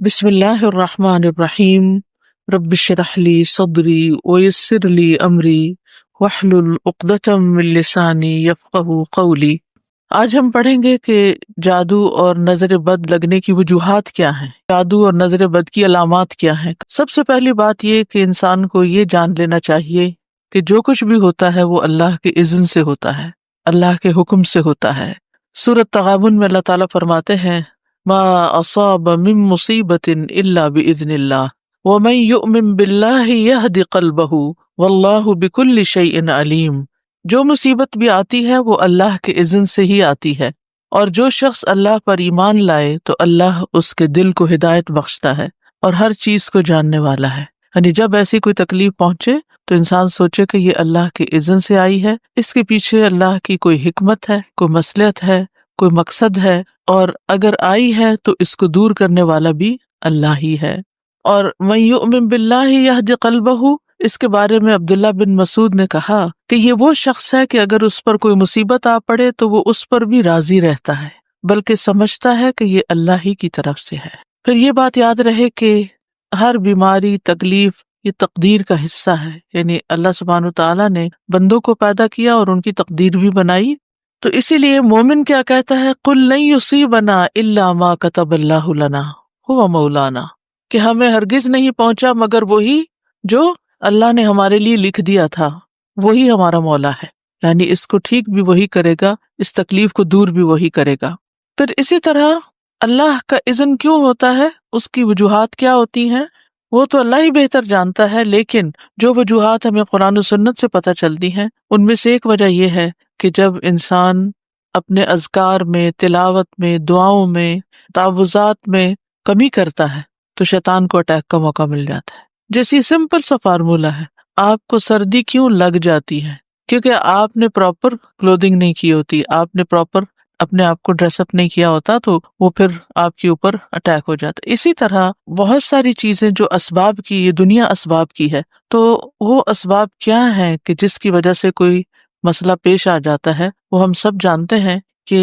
بسم اللہ الرحمن الرحیم رب اشرح لی صدری ویسر لی امری واحلل عقدۃ من لسانی یفقہوا قولی۔ آج ہم پڑھیں گے کہ جادو اور نظر بد لگنے کی وجوہات کیا ہیں، جادو اور نظر بد کی علامات کیا ہیں۔ سب سے پہلی بات یہ کہ انسان کو یہ جان لینا چاہیے کہ جو کچھ بھی ہوتا ہے وہ اللہ کے اذن سے ہوتا ہے، اللہ کے حکم سے ہوتا ہے۔ سورۃ تغابن میں اللہ تعالیٰ فرماتے ہیں ما اصاب من مصیبت الا باذن اللہ ومن یؤمن باللہ یہد قلبہ واللہ بکل شیء علیم۔ جو مصیبت بھی آتی ہے وہ اللہ کے اذن سے ہی آتی ہے، اور جو شخص اللہ پر ایمان لائے تو اللہ اس کے دل کو ہدایت بخشتا ہے اور ہر چیز کو جاننے والا ہے۔ یعنی جب ایسی کوئی تکلیف پہنچے تو انسان سوچے کہ یہ اللہ کے اذن سے آئی ہے، اس کے پیچھے اللہ کی کوئی حکمت ہے، کوئی مصلحت ہے، کوئی مقصد ہے، اور اگر آئی ہے تو اس کو دور کرنے والا بھی اللہ ہی ہے۔ اور من یؤمن باللہ یہد قلبہ، اس کے بارے میں عبداللہ بن مسعود نے کہا کہ یہ وہ شخص ہے کہ اگر اس پر کوئی مصیبت آ پڑے تو وہ اس پر بھی راضی رہتا ہے، بلکہ سمجھتا ہے کہ یہ اللہ ہی کی طرف سے ہے۔ پھر یہ بات یاد رہے کہ ہر بیماری، تکلیف یہ تقدیر کا حصہ ہے، یعنی اللہ سبحانہ وتعالیٰ نے بندوں کو پیدا کیا اور ان کی تقدیر بھی بنائی۔ تو اسی لیے مومن کیا کہتا ہے، قل لن یصیبنا الا ما کتب اللہ لنا هو مولانا، کہ ہمیں ہرگز نہیں پہنچا مگر وہی جو اللہ نے ہمارے لیے لکھ دیا تھا، وہی ہمارا مولا ہے، یعنی اس کو ٹھیک بھی وہی کرے گا، اس تکلیف کو دور بھی وہی کرے گا۔ پھر اسی طرح اللہ کا اذن کیوں ہوتا ہے، اس کی وجوہات کیا ہوتی ہیں، وہ تو اللہ ہی بہتر جانتا ہے، لیکن جو وجوہات ہمیں قرآن و سنت سے پتہ چلتی ہیں ان میں سے ایک وجہ یہ ہے کہ جب انسان اپنے اذکار میں، تلاوت میں، دعاؤں میں، تعوذات میں کمی کرتا ہے تو شیطان کو اٹیک کا موقع مل جاتا ہے۔ جیسی سمپل سا فارمولہ ہے، آپ کو سردی کیوں لگ جاتی ہے؟ کیونکہ آپ نے پراپر کلودنگ نہیں کی ہوتی، آپ نے پراپر اپنے آپ کو ڈریس اپ نہیں کیا ہوتا، تو وہ پھر آپ کے اوپر اٹیک ہو جاتا ہے۔ اسی طرح بہت ساری چیزیں جو اسباب کی، یہ دنیا اسباب کی ہے، تو وہ اسباب کیا ہیں کہ جس کی وجہ سے کوئی مسئلہ پیش آ جاتا ہے، وہ ہم سب جانتے ہیں کہ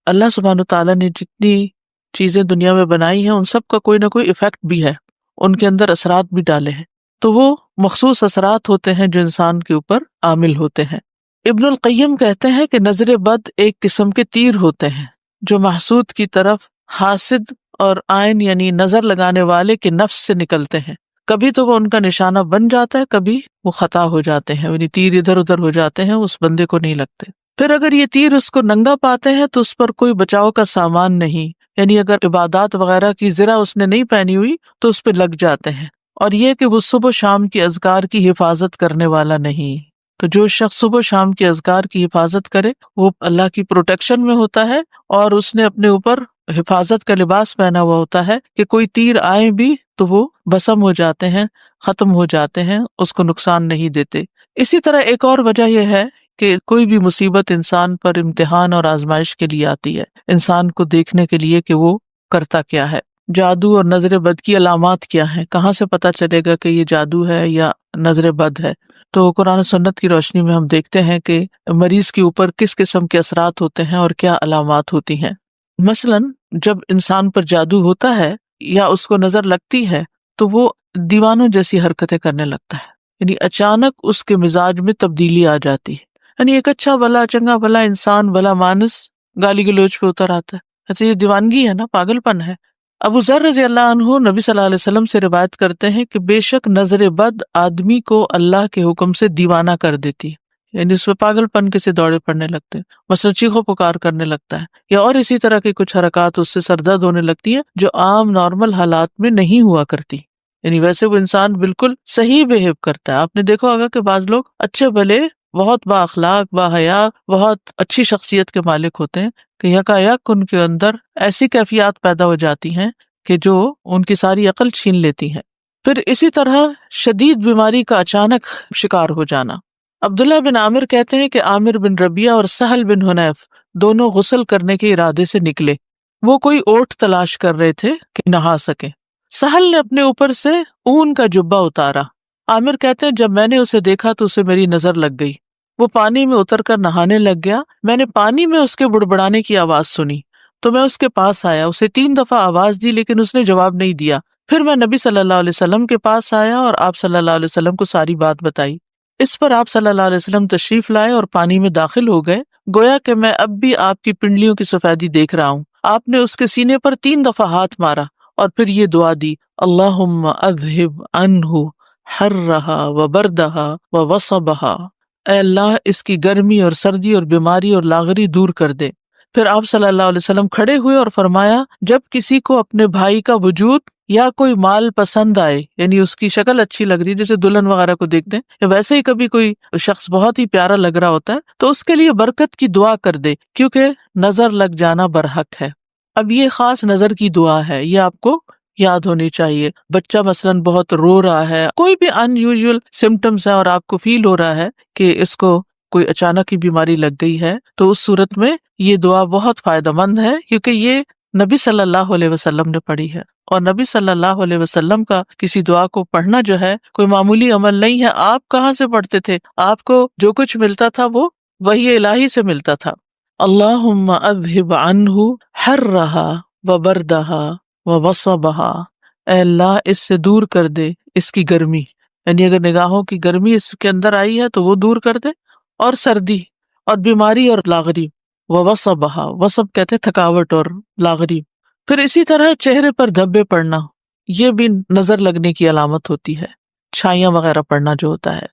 اللہ سبحانہ تعالیٰ نے جتنی چیزیں دنیا میں بنائی ہیں ان سب کا کوئی نہ کوئی ایفیکٹ بھی ہے، ان کے اندر اثرات بھی ڈالے ہیں، تو وہ مخصوص اثرات ہوتے ہیں جو انسان کے اوپر عامل ہوتے ہیں۔ ابن القیم کہتے ہیں کہ نظر بد ایک قسم کے تیر ہوتے ہیں جو محسود کی طرف حاسد اور عین یعنی نظر لگانے والے کے نفس سے نکلتے ہیں۔ کبھی تو وہ ان کا نشانہ بن جاتا ہے، کبھی وہ خطا ہو جاتے ہیں، یعنی تیر ادھر ادھر ہو جاتے ہیں، اس بندے کو نہیں لگتے۔ پھر اگر یہ تیر اس کو ننگا پاتے ہیں تو اس پر کوئی بچاؤ کا سامان نہیں، یعنی اگر عبادات وغیرہ کی زرہ اس نے نہیں پہنی ہوئی تو اس پہ لگ جاتے ہیں۔ اور یہ کہ وہ صبح و شام کی اذکار کی حفاظت کرنے والا نہیں، تو جو شخص صبح و شام کی اذکار کی حفاظت کرے وہ اللہ کی پروٹیکشن میں ہوتا ہے، اور اس نے اپنے اوپر حفاظت کا لباس پہنا ہوا ہوتا ہے کہ کوئی تیر آئے بھی تو وہ بسم ہو جاتے ہیں، ختم ہو جاتے ہیں، اس کو نقصان نہیں دیتے۔ اسی طرح ایک اور وجہ یہ ہے کہ کوئی بھی مصیبت انسان پر امتحان اور آزمائش کے لیے آتی ہے، انسان کو دیکھنے کے لیے کہ وہ کرتا کیا ہے۔ جادو اور نظر بد کی علامات کیا ہیں، کہاں سے پتہ چلے گا کہ یہ جادو ہے یا نظر بد ہے؟ تو قرآن و سنت کی روشنی میں ہم دیکھتے ہیں کہ مریض کے اوپر کس قسم کے اثرات ہوتے ہیں اور کیا علامات ہوتی ہیں۔ مثلاً جب انسان پر جادو ہوتا ہے یا اس کو نظر لگتی ہے تو وہ دیوانوں جیسی حرکتیں کرنے لگتا ہے، یعنی اچانک اس کے مزاج میں تبدیلی آ جاتی ہے، یعنی ایک اچھا بھلا چنگا بھلا انسان بھلا مانس گالی گلوچ پہ اتر آتا ہے، اچھا یہ دیوانگی ہے نا، پاگل پن ہے۔ ابو ذر رضی اللہ عنہ نبی صلی اللہ علیہ وسلم سے روایت کرتے ہیں کہ بے شک نظر بد آدمی کو اللہ کے حکم سے دیوانہ کر دیتی ہے، یعنی اس پہ پاگل پن کے سے دوڑے پڑنے لگتے ہیں، مثلا چیخو پکار کرنے لگتا ہے، یا اور اسی طرح کی کچھ حرکات اس سے سر درد ہونے لگتی ہیں جو عام نارمل حالات میں نہیں ہوا کرتی، یعنی ویسے وہ انسان بالکل صحیح بہیو کرتا ہے۔ آپ نے دیکھا ہوگا کہ بعض لوگ اچھے بھلے، بہت با اخلاق، با حیا، بہت اچھی شخصیت کے مالک ہوتے ہیں کہ یکایک ان کے اندر ایسی کیفیات پیدا ہو جاتی ہیں کہ جو ان کی ساری عقل چھین لیتی ہیں۔ پھر اسی طرح شدید بیماری کا اچانک شکار ہو جانا۔ عبداللہ بن عامر کہتے ہیں کہ عامر بن ربیعہ اور سہل بن حنیف دونوں غسل کرنے کے ارادے سے نکلے، وہ کوئی اوٹ تلاش کر رہے تھے کہ نہا سکیں۔ سہل نے اپنے اوپر سے اون کا جبہ اتارا، عامر کہتے ہیں جب میں نے اسے دیکھا تو اسے میری نظر لگ گئی، وہ پانی میں اتر کر نہانے لگ گیا، میں نے پانی میں اس کے بڑبڑانے کی آواز سنی، تو میں اس کے پاس آیا، اسے 3 دفعہ آواز دی لیکن اس نے جواب نہیں دیا۔ پھر میں نبی صلی اللہ علیہ وسلم کے پاس آیا اور آپ صلی اللہ علیہ وسلم کو ساری بات بتائی۔ اس پر آپ صلی اللہ علیہ وسلم تشریف لائے اور پانی میں داخل ہو گئے، گویا کہ میں اب بھی آپ کی پنڈلیوں کی سفیدی دیکھ رہا ہوں۔ آپ نے اس کے سینے پر 3 دفعہ ہاتھ مارا اور پھر یہ دعا دی، اللہم اذہب عنہ حرہا وبردہا ووصبہا، اے اللہ اس کی گرمی اور سردی اور بیماری اور لاغری دور کر دے۔ پھر آپ صلی اللہ علیہ وسلم کھڑے ہوئے اور فرمایا، جب کسی کو اپنے بھائی کا وجود یا کوئی مال پسند آئے، یعنی اس کی شکل اچھی لگ رہی ہے، جیسے دلہن وغیرہ کو دیکھتے ہیں، یا ویسے ہی کبھی کوئی شخص بہت ہی پیارا لگ رہا ہوتا ہے، تو اس کے لیے برکت کی دعا کر دے، کیونکہ نظر لگ جانا برحق ہے۔ اب یہ خاص نظر کی دعا ہے، یہ آپ کو یاد ہونی چاہیے۔ بچہ مثلاً بہت رو رہا ہے، کوئی بھی ان یوزول سمٹمز ہے اور آپ کو فیل ہو رہا ہے کہ اس کو کوئی اچانک ہی بیماری لگ گئی ہے، تو اس صورت میں یہ دعا بہت فائدہ مند ہے، کیونکہ یہ نبی صلی اللہ علیہ وسلم نے پڑھی ہے، اور نبی صلی اللہ علیہ وسلم کا کسی دعا کو پڑھنا جو ہے کوئی معمولی عمل نہیں ہے۔ آپ کہاں سے پڑھتے تھے؟ آپ کو جو کچھ ملتا تھا وہ وحی الہی سے ملتا تھا۔ اللہم اذہب عنہ حرہا وبردہا ووصبہا، اے اللہ اس سے دور کر دے اس کی گرمی، یعنی اگر نگاہوں کی گرمی اس کے اندر آئی ہے تو وہ دور کر دے، اور سردی اور بیماری اور لاغری، ووصبہا، وصب کہتے ہیں تھکاوٹ اور لاغری۔ پھر اسی طرح چہرے پر دھبے پڑنا، یہ بھی نظر لگنے کی علامت ہوتی ہے، چھائیاں وغیرہ پڑنا جو ہوتا ہے۔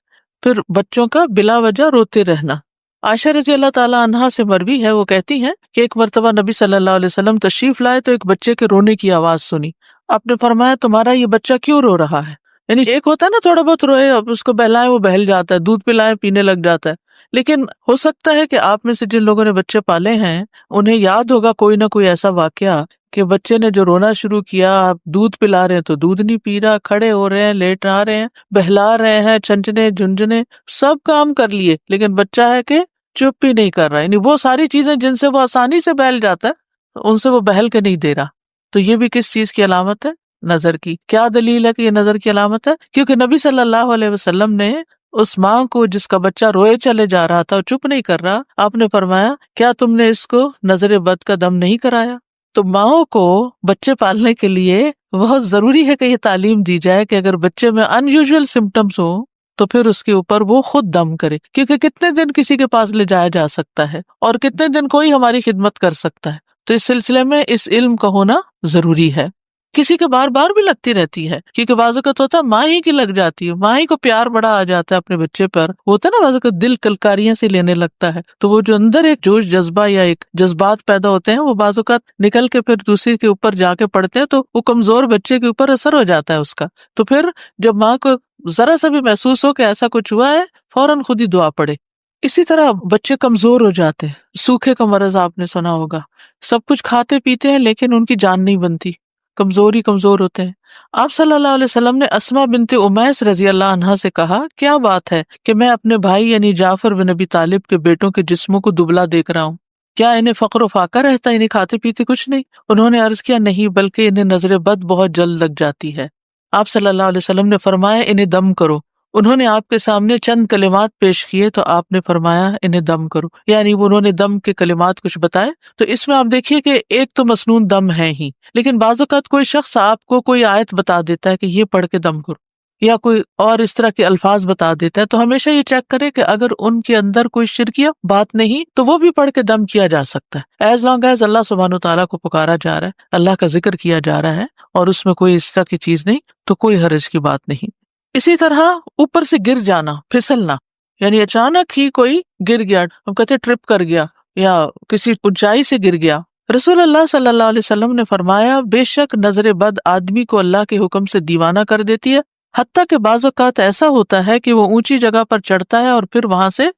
پھر بچوں کا بلا وجہ روتے رہنا، عائشہ رضی اللہ تعالیٰ عنہا سے مروی ہے، وہ کہتی ہیں کہ ایک مرتبہ نبی صلی اللہ علیہ وسلم تشریف لائے تو ایک بچے کے رونے کی آواز سنی۔ آپ نے فرمایا، تمہارا یہ بچہ کیوں رو رہا ہے؟ یعنی ایک ہوتا ہے نا تھوڑا بہت روئے، اب اس کو بہلائیں وہ بہل جاتا ہے، دودھ پلائیں پینے لگ جاتا ہے، لیکن ہو سکتا ہے کہ آپ میں سے جن لوگوں نے بچے پالے ہیں انہیں یاد ہوگا کوئی نہ کوئی ایسا واقعہ کہ بچے نے جو رونا شروع کیا، آپ دودھ پلا رہے ہیں تو دودھ نہیں پی رہا، کھڑے ہو رہے ہیں، لیٹ آ رہے ہیں، بہلا رہے ہیں، چھنچنے جھنجھنے سب کام کر لیے، لیکن بچہ ہے کہ چپ ہی نہیں کر رہا، یعنی وہ ساری چیزیں جن سے وہ آسانی سے بہل جاتا ہے ان سے وہ بہل کے نہیں دے رہا۔ تو یہ بھی کس چیز کی علامت ہے؟ نظر کی۔ کیا دلیل ہے کہ یہ نظر کی علامت ہے؟ کیونکہ نبی صلی اللہ علیہ وسلم نے اس ماں کو جس کا بچہ روئے چلے جا رہا تھا اور چپ نہیں کر رہا، آپ نے فرمایا، کیا تم نے اس کو نظر بد کا دم نہیں کرایا؟ تو ماؤں کو بچے پالنے کے لیے بہت ضروری ہے کہ یہ تعلیم دی جائے کہ اگر بچے میں ان یوزول سمٹمس ہوں تو پھر اس کے اوپر وہ خود دم کرے، کیونکہ کتنے دن کسی کے پاس لے جایا جا سکتا ہے اور کتنے دن کوئی ہماری خدمت کر سکتا ہے۔ تو اس سلسلے میں اس علم کا ہونا ضروری ہے۔ کسی کے بار بار بھی لگتی رہتی ہے، کیونکہ بعض اوقات ہوتا ہے ماں ہی کی لگ جاتی ہے، ماں ہی کو پیار بڑا آ جاتا ہے اپنے بچے پر، ہوتا ہے نا بعض اوقات دل کلکاریاں سے لینے لگتا ہے، تو وہ جو اندر ایک جوش جذبہ یا ایک جذبات پیدا ہوتے ہیں وہ بعض اوقات نکل کے پھر دوسرے کے اوپر جا کے پڑتے ہیں، تو وہ کمزور بچے کے اوپر اثر ہو جاتا ہے اس کا۔ تو پھر جب ماں کو ذرا سا بھی محسوس ہو کہ ایسا کچھ ہوا ہے، فوراً خود ہی دعا پڑے۔ اسی طرح بچے کمزور ہو جاتے ہیں، سوکھے کا مرض آپ نے سنا ہوگا، سب کچھ کھاتے پیتے ہیں لیکن ان کی جان نہیں بنتی، کمزور ہوتے ہیں۔ آپ صلی اللہ علیہ وسلم نے اسماء بنت امیس رضی اللہ عنہا سے کہا، کیا بات ہے کہ میں اپنے بھائی یعنی جعفر بن ابی طالب کے بیٹوں کے جسموں کو دبلا دیکھ رہا ہوں، کیا انہیں فقر و فاقہ رہتا ہے، انہیں کھاتے پیتے کچھ نہیں؟ انہوں نے عرض کیا، نہیں، بلکہ انہیں نظر بد بہت جلد لگ جاتی ہے۔ آپ صلی اللہ علیہ وسلم نے فرمایا، انہیں دم کرو۔ انہوں نے آپ کے سامنے چند کلمات پیش کیے تو آپ نے فرمایا، انہیں دم کرو، یعنی انہوں نے دم کے کلمات کچھ بتائے۔ تو اس میں آپ دیکھیے کہ ایک تو مسنون دم ہے ہی، لیکن بعض اوقات کوئی شخص آپ کو کوئی آیت بتا دیتا ہے کہ یہ پڑھ کے دم کرو، یا کوئی اور اس طرح کے الفاظ بتا دیتا ہے، تو ہمیشہ یہ چیک کرے کہ اگر ان کے اندر کوئی شرکیہ بات نہیں تو وہ بھی پڑھ کے دم کیا جا سکتا ہے، ایز لانگ ایز اللہ سبحانہ و تعالیٰ کو پکارا جا رہا ہے، اللہ کا ذکر کیا جا رہا ہے اور اس میں کوئی اس طرح کی چیز نہیں، تو کوئی حرج کی بات نہیں۔ اسی طرح اوپر سے گر جانا، پھسلنا، یعنی اچانک ہی کوئی گر گیا، ہم کہتے ہیں ٹرپ کر گیا یا کسی اونچائی سے گر گیا۔ رسول اللہ صلی اللہ علیہ وسلم نے فرمایا، بے شک نظر بد آدمی کو اللہ کے حکم سے دیوانہ کر دیتی ہے، حتیٰ کہ بعض اوقات ایسا ہوتا ہے کہ وہ اونچی جگہ پر چڑھتا ہے اور پھر وہاں سے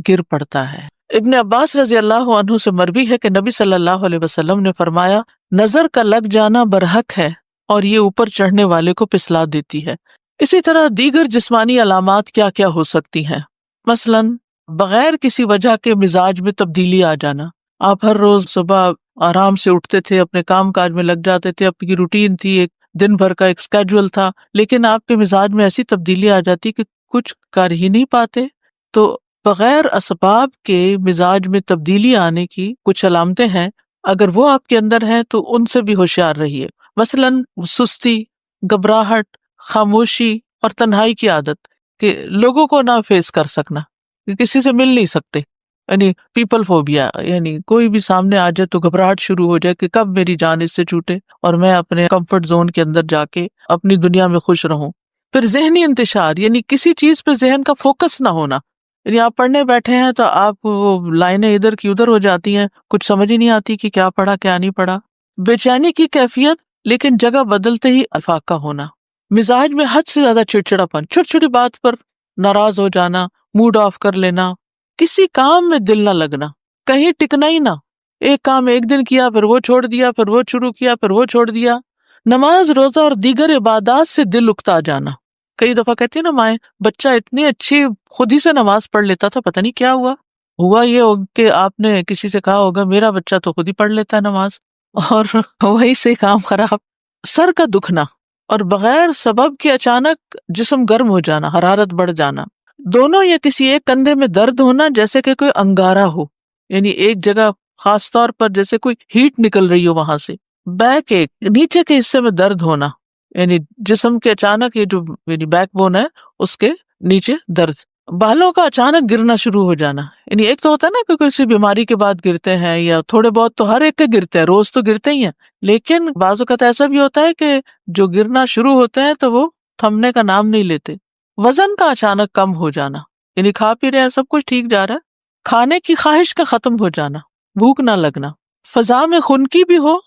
گر پڑتا ہے۔ ابن عباس رضی اللہ عنہ سے مروی ہے کہ نبی صلی اللہ علیہ وسلم نے فرمایا، نظر کا لگ جانا برحق ہے اور یہ اوپر چڑھنے والے کو پسلا دیتی ہے۔ اسی طرح دیگر جسمانی علامات کیا کیا ہو سکتی ہیں؟ مثلاً بغیر کسی وجہ کے مزاج میں تبدیلی آ جانا، آپ ہر روز صبح آرام سے اٹھتے تھے، اپنے کام کاج میں لگ جاتے تھے، آپ کی روٹین تھی، ایک دن بھر کا ایک اسکیڈول تھا، لیکن آپ کے مزاج میں ایسی تبدیلی آ جاتی کہ کچھ کر ہی نہیں پاتے۔ تو بغیر اسباب کے مزاج میں تبدیلی آنے کی کچھ علامتیں ہیں، اگر وہ آپ کے اندر ہیں تو ان سے بھی ہوشیار رہیے. مثلاً سستی، گھبراہٹ، خاموشی اور تنہائی کی عادت، کہ لوگوں کو نہ فیس کر سکنا، کہ کسی سے مل نہیں سکتے، یعنی پیپل فوبیا، یعنی کوئی بھی سامنے آ جائے تو گھبراہٹ شروع ہو جائے کہ کب میری جان اس سے چھوٹے اور میں اپنے کمفرٹ زون کے اندر جا کے اپنی دنیا میں خوش رہوں. پھر ذہنی انتشار، یعنی کسی چیز پہ ذہن کا فوکس نہ ہونا، یعنی آپ پڑھنے بیٹھے ہیں تو آپ وہ لائنیں ادھر کی ادھر ہو جاتی ہیں، کچھ سمجھ ہی نہیں آتی کہ کیا پڑھا کیا نہیں پڑھا. بے چینی کی کیفیت لیکن جگہ بدلتے ہی افاقہ ہونا. مزاج میں حد سے زیادہ چڑچڑاپن، چھوٹی چھوٹی بات پر ناراض ہو جانا، موڈ آف کر لینا، کسی کام میں دل نہ لگنا، کہیں ٹکنا ہی نہ، ایک کام ایک دن کیا پھر وہ چھوڑ دیا، پھر وہ شروع کیا پھر وہ چھوڑ دیا. نماز، روزہ اور دیگر عبادات سے دل اکتا جانا. کئی دفعہ کہتی ہیں نا مائیں، بچہ اتنی اچھی خود ہی سے نماز پڑھ لیتا تھا، پتہ نہیں کیا ہوا یہ کہ آپ نے کسی سے کہا ہوگا میرا بچہ تو خود ہی پڑھ لیتا ہے نماز، اور وہی سے کام خراب. سر کا دکھنا اور بغیر سبب کے اچانک جسم گرم ہو جانا، حرارت بڑھ جانا. دونوں یا کسی ایک کندھے میں درد ہونا جیسے کہ کوئی انگارہ ہو، یعنی ایک جگہ خاص طور پر جیسے کوئی ہیٹ نکل رہی ہو وہاں سے. بیک ایک، نیچے کے حصے میں درد ہونا، یعنی جسم کے اچانک یہ جو یعنی بیک بون ہے اس کے نیچے درد. بالوں کا اچانک گرنا شروع ہو جانا، یعنی ایک تو ہوتا ہے نا کہ کسی بیماری کے بعد گرتے ہیں، یا تھوڑے بہت تو ہر ایک کے گرتے ہیں، روز تو گرتے ہی ہیں، لیکن بعض اوقات ایسا بھی ہوتا ہے کہ جو گرنا شروع ہوتے ہیں تو وہ تھمنے کا نام نہیں لیتے. وزن کا اچانک کم ہو جانا، یعنی کھا پی رہے ہیں سب کچھ ٹھیک جا رہا ہے، کھانے کی خواہش کا ختم ہو جانا، بھوک نہ لگنا. فضا میں خنکی بھی ہو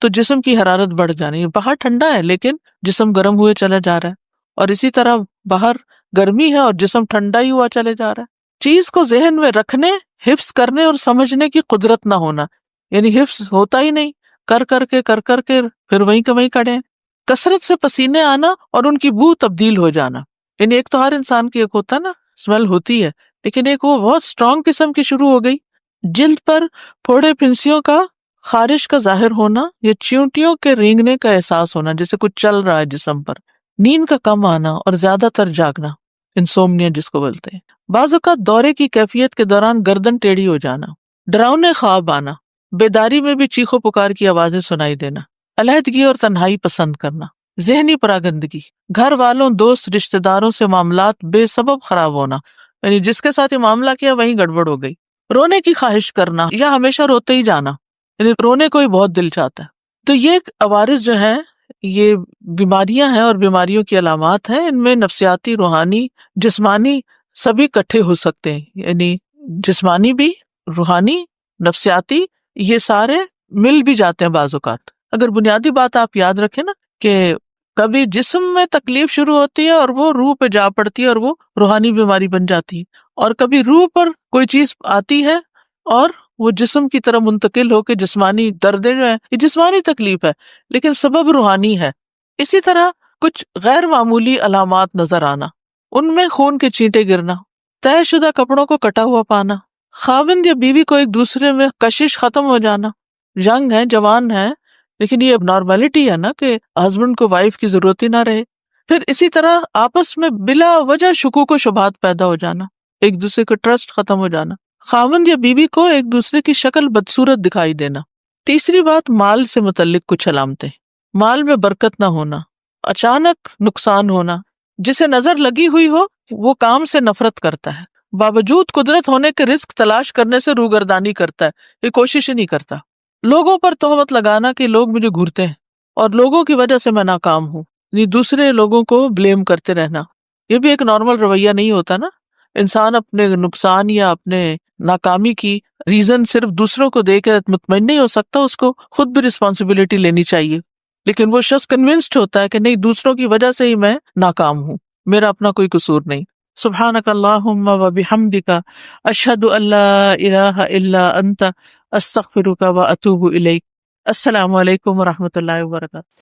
تو جسم کی حرارت بڑھ جانی، باہر ٹھنڈا ہے لیکن جسم گرم ہوئے چلا جا رہا ہے، اور اسی طرح باہر گرمی ہے اور جسم ٹھنڈا ہی ہوا چلے جا رہا ہے. چیز کو ذہن میں رکھنے، حفظ کرنے اور سمجھنے کی قدرت نہ ہونا، یعنی حفظ ہوتا ہی نہیں، کر کر کے پھر وہیں کے وہیں کھڑے ہیں. کثرت سے پسینے آنا اور ان کی بو تبدیل ہو جانا، یعنی ایک تو ہر انسان کی ایک ہوتا ہے نا اسمیل ہوتی ہے، لیکن ایک وہ بہت اسٹرانگ قسم کی شروع ہو گئی. جلد پر پھوڑے پھنسیوں کا، خارش کا ظاہر ہونا یا چیونٹیوں کے رینگنے کا احساس ہونا جیسے کچھ چل رہا ہے جسم پر. نیند کا کم آنا اور زیادہ تر جاگنا، انسومنیا جس کو بولتے ہیں. بعض اوقات دورے کی کیفیت کے دوران گردن ٹیڑھی ہو جانا، ڈراؤنے خواب آنا، بیداری میں بھی چیخو پکار کی آوازیں سنائی دینا، علیحدگی اور تنہائی پسند کرنا. ذہنی پراگندگی، گھر والوں، دوست، رشتہ داروں سے معاملات بے سبب خراب ہونا، یعنی جس کے ساتھ یہ معاملہ کیا وہیں گڑبڑ ہو گئی. رونے کی خواہش کرنا یا ہمیشہ روتے ہی جانا، یعنی رونے کو ہی بہت دل چاہتا ہے. تو یہ عوارض جو ہیں یہ بیماریاں ہیں اور بیماریوں کی علامات ہیں. ان میں نفسیاتی، روحانی، جسمانی سبھی اکٹھے ہو سکتے ہیں، یعنی جسمانی بھی، روحانی، نفسیاتی، یہ سارے مل بھی جاتے ہیں بعض اوقات. اگر بنیادی بات آپ یاد رکھیں نا کہ کبھی جسم میں تکلیف شروع ہوتی ہے اور وہ روح پہ جا پڑتی ہے اور وہ روحانی بیماری بن جاتی ہے، اور کبھی روح پر کوئی چیز آتی ہے اور وہ جسم کی طرح منتقل ہو کے جسمانی دردیں جو ہیں یہ جسمانی تکلیف ہے لیکن سبب روحانی ہے. اسی طرح کچھ غیر معمولی علامات نظر آنا، ان میں خون کے چینٹے گرنا، طے شدہ کپڑوں کو کٹا ہوا پانا، خاوند یا بیوی کو ایک دوسرے میں کشش ختم ہو جانا. ینگ ہے، جوان ہے، لیکن یہ اب نارملٹی ہے نا کہ ہسبینڈ کو وائف کی ضرورت ہی نہ رہے. پھر اسی طرح آپس میں بلا وجہ شکوک و شبہات پیدا ہو جانا، ایک دوسرے کا ٹرسٹ ختم ہو جانا، خاوند یا بیوی کو ایک دوسرے کی شکل بدصورت دکھائی دینا. تیسری بات، مال سے متعلق کچھ علامتیں، مال میں برکت نہ ہونا، اچانک نقصان ہونا، جسے نظر لگی ہوئی ہو وہ کام سے نفرت کرتا ہے، باوجود قدرت ہونے کے رزق تلاش کرنے سے روگردانی کرتا ہے، یہ کوشش ہی نہیں کرتا. لوگوں پر تہمت لگانا کہ لوگ مجھے گھورتے ہیں اور لوگوں کی وجہ سے میں ناکام ہوں، یعنی دوسرے لوگوں کو بلیم کرتے رہنا، یہ بھی ایک نارمل رویہ نہیں ہوتا نا. انسان اپنے نقصان یا اپنے ناکامی کی ریزن صرف دوسروں کو دے کے مطمئن نہیں ہو سکتا، اس کو خود بھی رسپانسبلٹی لینی چاہیے. لیکن وہ شخص کنونسڈ ہوتا ہے کہ نہیں، دوسروں کی وجہ سے ہی میں ناکام ہوں، میرا اپنا کوئی قصور نہیں. سبحانک اللہم و بحمدک، اشہد ان لا الہ الا انت، استغفرک و اتوب الیک. السلام علیکم و رحمۃ اللہ وبرکاتہ.